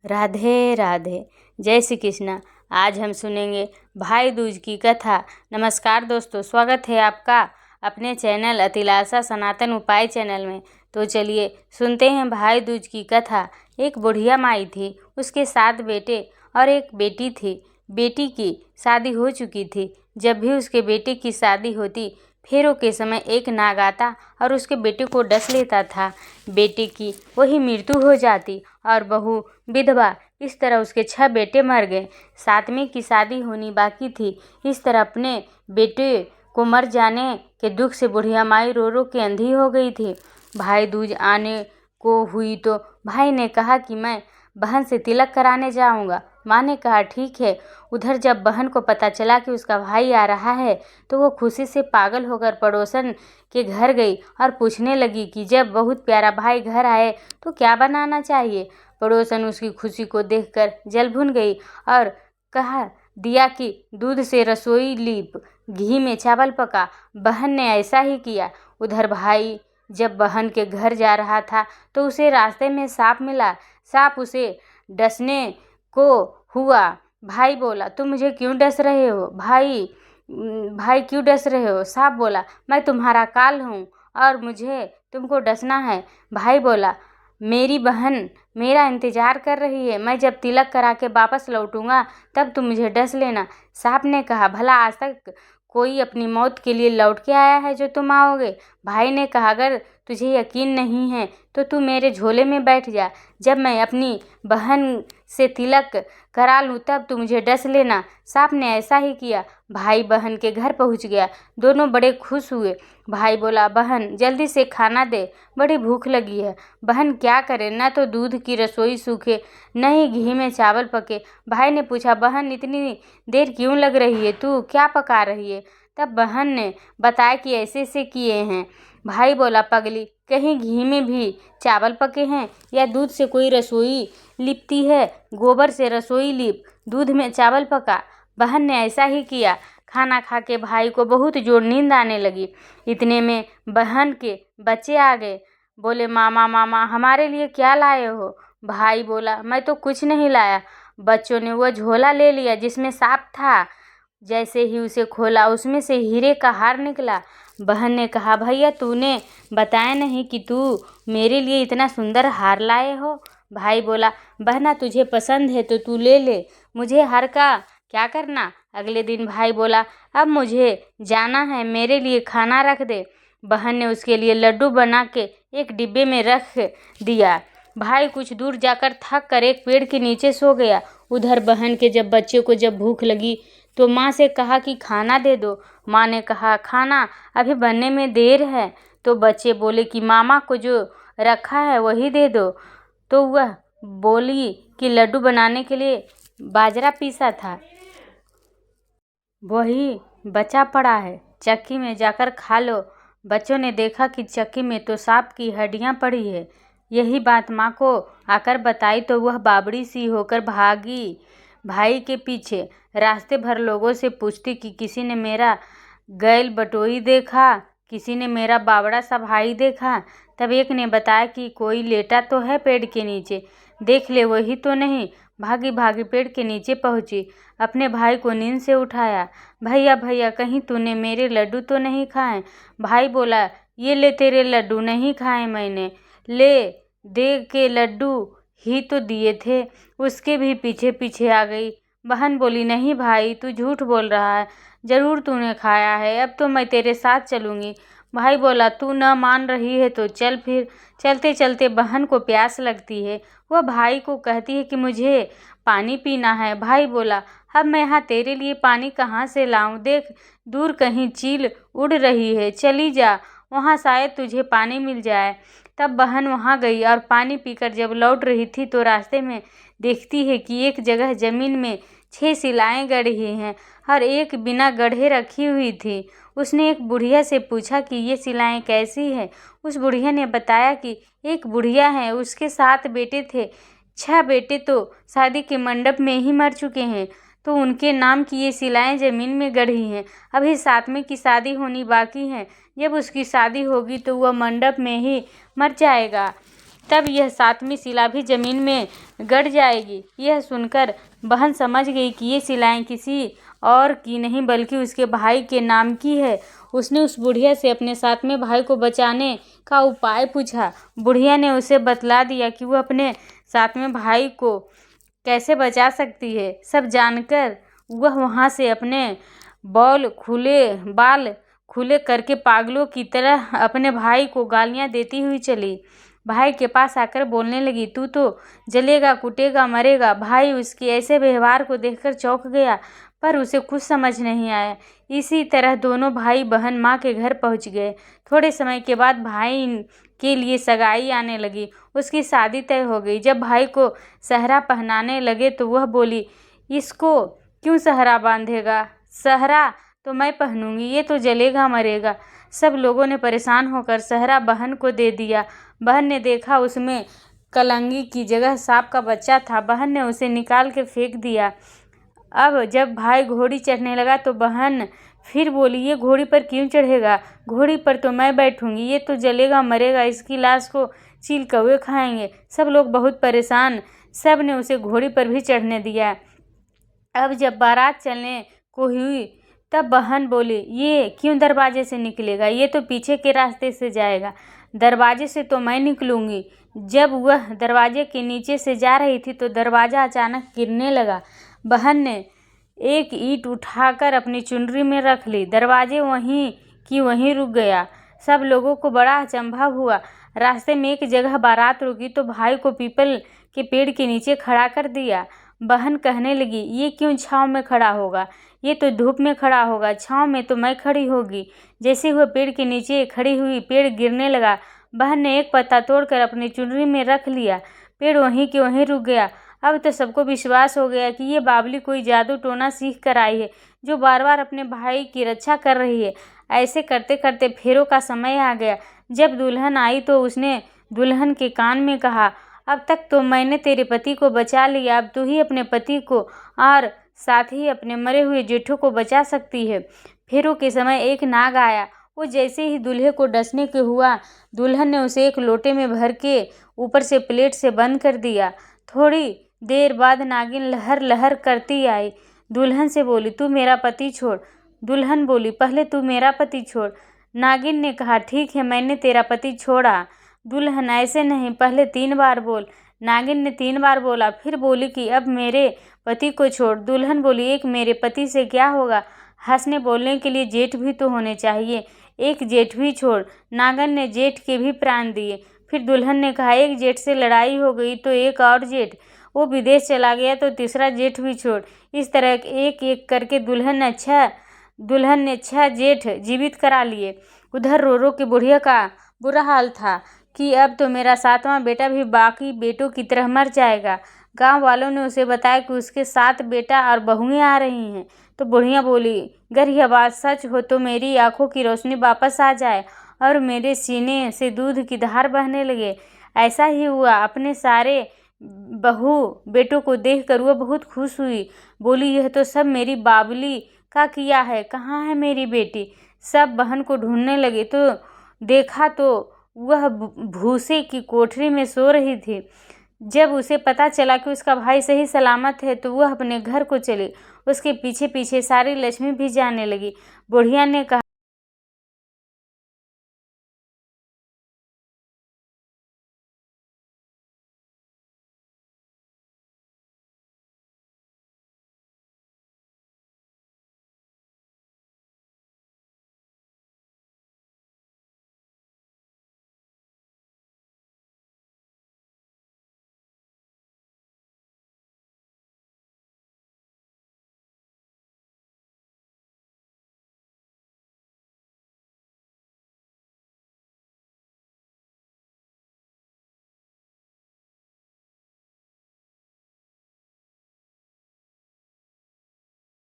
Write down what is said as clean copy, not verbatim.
राधे राधे। जय श्री कृष्णा। आज हम सुनेंगे भाई दूज की कथा। नमस्कार दोस्तों, स्वागत है आपका अपने चैनल अतिलासा सनातन उपाय चैनल में। तो चलिए सुनते हैं भाई दूज की कथा। एक बुढ़िया माई थी, उसके 7 बेटे और एक बेटी थी। बेटी की शादी हो चुकी थी। जब भी उसके बेटे की शादी होती, फेरों के समय एक नाग आता और उसके बेटे को डस लेता था। बेटे की वही मृत्यु हो जाती और बहू विधवा। इस तरह उसके 6 बेटे मर गए। 7वें की शादी होनी बाकी थी। इस तरह अपने बेटे को मर जाने के दुख से बुढ़िया माई रो रो के अंधी हो गई थी। भाई दूज आने को हुई तो भाई ने कहा कि मैं बहन से तिलक कराने जाऊंगा। माँ ने कहा ठीक है। उधर जब बहन को पता चला कि उसका भाई आ रहा है तो वो खुशी से पागल होकर पड़ोसन के घर गई और पूछने लगी कि जब बहुत प्यारा भाई घर आए तो क्या बनाना चाहिए। पड़ोसन उसकी खुशी को देखकर जल भुन गई और कहा दिया कि दूध से रसोई लीप, घी में चावल पका। बहन ने ऐसा ही किया। उधर भाई जब बहन के घर जा रहा था तो उसे रास्ते में सांप मिला। सांप उसे डसने को हुआ। भाई बोला तुम मुझे क्यों डस रहे हो? भाई क्यों डस रहे हो? सांप बोला मैं तुम्हारा काल हूँ और मुझे तुमको डसना है। भाई बोला मेरी बहन मेरा इंतजार कर रही है, मैं जब तिलक करा के वापस लौटूंगा तब तुम मुझे डस लेना। सांप ने कहा भला आज तक कोई अपनी मौत के लिए लौट के आया है जो तुम आओगे? भाई ने कहा अगर तुझे यकीन नहीं है तो तू मेरे झोले में बैठ जा। जब मैं अपनी बहन से तिलक करा लूँ तब तू मुझे डस लेना। सांप ने ऐसा ही किया। भाई बहन के घर पहुंच गया। दोनों बड़े खुश हुए। भाई बोला बहन जल्दी से खाना दे, बड़ी भूख लगी है। बहन क्या करे, न तो दूध की रसोई सूखे न ही घी में चावल पके। भाई ने पूछा बहन इतनी देर क्यों लग रही है, तू क्या पका रही है? तब बहन ने बताया कि ऐसे ऐसे किए हैं। भाई बोला पगली, कहीं घी में भी चावल पके हैं या दूध से कोई रसोई लिपती है? गोबर से रसोई लिप, दूध में चावल पका। बहन ने ऐसा ही किया। खाना खा के भाई को बहुत जोर नींद आने लगी। इतने में बहन के बच्चे आ गए। बोले मामा मामा हमारे लिए क्या लाए हो? भाई बोला मैं तो कुछ नहीं लाया। बच्चों ने वो झोला ले लिया जिसमें सांप था। जैसे ही उसे खोला उसमें से हीरे का हार निकला। बहन ने कहा भैया तूने बताया नहीं कि तू मेरे लिए इतना सुंदर हार लाए हो। भाई बोला बहना तुझे पसंद है तो तू ले ले, मुझे हार का क्या करना। अगले दिन भाई बोला अब मुझे जाना है, मेरे लिए खाना रख दे। बहन ने उसके लिए लड्डू बना के एक डिब्बे में रख दिया। भाई कुछ दूर जाकर थक कर एक पेड़ के नीचे सो गया। उधर बहन के जब बच्चे को जब भूख लगी तो माँ से कहा कि खाना दे दो। माँ ने कहा खाना अभी बनने में देर है। तो बच्चे बोले कि मामा को जो रखा है वही दे दो। तो वह बोली कि लड्डू बनाने के लिए बाजरा पीसा था, वही बचा पड़ा है, चक्की में जाकर खा लो। बच्चों ने देखा कि चक्की में तो सांप की हड्डियां पड़ी है। यही बात माँ को आकर बताई तो वह बाबड़ी सी होकर भागी भाई के पीछे। रास्ते भर लोगों से पूछती कि किसी ने मेरा गैल बटोई देखा, किसी ने मेरा बावड़ा सा भाई देखा। तब एक ने बताया कि कोई लेटा तो है पेड़ के नीचे, देख ले वही तो नहीं। भागी भागी पेड़ के नीचे पहुंची, अपने भाई को नींद से उठाया। भैया भैया कहीं तूने मेरे लड्डू तो नहीं खाए? भाई बोला ये ले तेरे लड्डू, नहीं खाए मैंने, ले दे के लड्डू ही तो दिए थे। उसके भी पीछे पीछे आ गई। बहन बोली नहीं भाई तू झूठ बोल रहा है, जरूर तूने खाया है, अब तो मैं तेरे साथ चलूँगी। भाई बोला तू न मान रही है तो चल फिर। चलते चलते बहन को प्यास लगती है। वह भाई को कहती है कि मुझे पानी पीना है। भाई बोला अब मैं यहाँ तेरे लिए पानी कहाँ से लाऊं? देख दूर कहीं चील उड़ रही है, चली जा, वहाँ शायद तुझे पानी मिल जाए। तब बहन वहाँ गई और पानी पीकर जब लौट रही थी तो रास्ते में देखती है कि एक जगह जमीन में 6 शिलाएं गड़ी हैं और एक बिना गढ़े रखी हुई थी। उसने एक बुढ़िया से पूछा कि ये शिलाएं कैसी हैं? उस बुढ़िया ने बताया कि एक बुढ़िया है, उसके 7 बेटे थे। 6 बेटे तो शादी के मंडप में ही मर चुके हैं, तो उनके नाम की ये शिलाएं जमीन में गढ़ी हैं। अभी 7वें की शादी होनी बाकी है। जब उसकी शादी होगी तो वह मंडप में ही मर जाएगा। तब यह 7वीं शिला भी जमीन में गड़ जाएगी। यह सुनकर बहन समझ गई कि ये शिलाएं किसी और की नहीं बल्कि उसके भाई के नाम की है। उसने उस बुढ़िया से अपने 7वें भाई को बचाने का उपाय पूछा। बुढ़िया ने उसे बतला दिया कि वह अपने 7वें भाई को कैसे बचा सकती है। सब जानकर वह वहाँ से अपने बाल खुले करके पागलों की तरह अपने भाई को गालियाँ देती हुई चली। भाई के पास आकर बोलने लगी, तू तो जलेगा, कूटेगा, मरेगा। भाई उसके ऐसे व्यवहार को देखकर चौंक गया, पर उसे कुछ समझ नहीं आया। इसी तरह दोनों भाई बहन माँ के घर पहुँच गए। थोड़े समय के बाद भाई के लिए सगाई आने लगी। उसकी शादी तय हो गई। जब भाई को सहरा पहनाने लगे तो वह बोली, इसको क्यों सहरा बांधेगा? सहरा तो मैं पहनूंगी, ये तो जलेगा मरेगा। सब लोगों ने परेशान होकर सहरा बहन को दे दिया। बहन ने देखा उसमें कलंगी की जगह सांप का बच्चा था। बहन ने उसे निकाल के फेंक दिया। अब जब भाई घोड़ी चढ़ने लगा तो बहन फिर बोली, ये घोड़ी पर क्यों चढ़ेगा? घोड़ी पर तो मैं बैठूंगी, ये तो जलेगा मरेगा, इसकी लाश को चील कौवे खाएंगे। सब लोग बहुत परेशान। सब ने उसे घोड़ी पर भी चढ़ने दिया। अब जब बारात चलने को हुई तब बहन बोली, ये क्यों दरवाजे से निकलेगा? ये तो पीछे के रास्ते से जाएगा। दरवाजे से तो मैं निकलूंगी। जब वह दरवाजे के नीचे से जा रही थी तो दरवाज़ा अचानक गिरने लगा। बहन ने एक ईंट उठाकर अपनी चुनरी में रख ली। दरवाजे वहीं की वहीं रुक गया। सब लोगों को बड़ा अचंभा हुआ। रास्ते में एक जगह बारात रुकी तो भाई को पीपल के पेड़ के नीचे खड़ा कर दिया। बहन कहने लगी, ये क्यों छाँव में खड़ा होगा? ये तो धूप में खड़ा होगा, छाँव में तो मैं खड़ी होगी। जैसे वह पेड़ के नीचे खड़ी हुई, पेड़ गिरने लगा। बहन ने एक पत्ता तोड़कर अपनी चुनरी में रख लिया। पेड़ वहीं के वहीं रुक गया। अब तो सबको विश्वास हो गया कि ये बावली कोई जादू टोना सीख कर आई है, जो बार बार अपने भाई की रक्षा कर रही है। ऐसे करते करते फेरों का समय आ गया। जब दुल्हन आई तो उसने दुल्हन के कान में कहा, अब तक तो मैंने तेरे पति को बचा लिया, अब तू ही अपने पति को और साथ ही अपने मरे हुए जेठों को बचा सकती है। फेरों के समय एक नाग आया। वो जैसे ही दूल्हे को डसने के हुआ, दुल्हन ने उसे एक लोटे में भर के ऊपर से प्लेट से बंद कर दिया। थोड़ी देर बाद नागिन लहर लहर करती आई। दुल्हन से बोली, तू मेरा पति छोड़। दुल्हन बोली, पहले तू मेरा पति छोड़। नागिन ने कहा, ठीक है, मैंने तेरा पति छोड़ा। दुल्हन, ऐसे नहीं, पहले 3 बार बोल। नागिन ने 3 बार बोला। फिर बोली कि अब मेरे पति को छोड़। दुल्हन बोली, एक मेरे पति से क्या होगा? हंसने बोलने के लिए जेठ भी तो होने चाहिए, एक जेठ भी छोड़। नागिन ने जेठ के भी प्राण दिए। फिर दुल्हन ने कहा, एक जेठ से लड़ाई हो गई तो एक और जेठ, वो विदेश चला गया तो तीसरा जेठ भी छोड़। इस तरह एक एक करके दुल्हन ने 6 जेठ जीवित करा लिए। उधर रो रो के बुढ़िया का बुरा हाल था कि अब तो मेरा 7वां बेटा भी बाकी बेटों की तरह मर जाएगा। गांव वालों ने उसे बताया कि उसके 7 बेटा और बहुएं आ रही हैं। तो बुढ़िया बोली, अगर यह बात सच हो तो मेरी आंखों की रोशनी वापस आ जाए और मेरे सीने से दूध की धार बहने लगे। ऐसा ही हुआ। अपने सारे बहू बेटों को देखकर वह बहुत खुश हुई। बोली, यह तो सब मेरी बावली का किया है, कहाँ है मेरी बेटी? सब बहन को ढूंढने लगे तो देखा तो वह भूसे की कोठरी में सो रही थी। जब उसे पता चला कि उसका भाई सही सलामत है तो वह अपने घर को चली। उसके पीछे पीछे सारी लक्ष्मी भी जाने लगी। बुढ़िया ने कहा,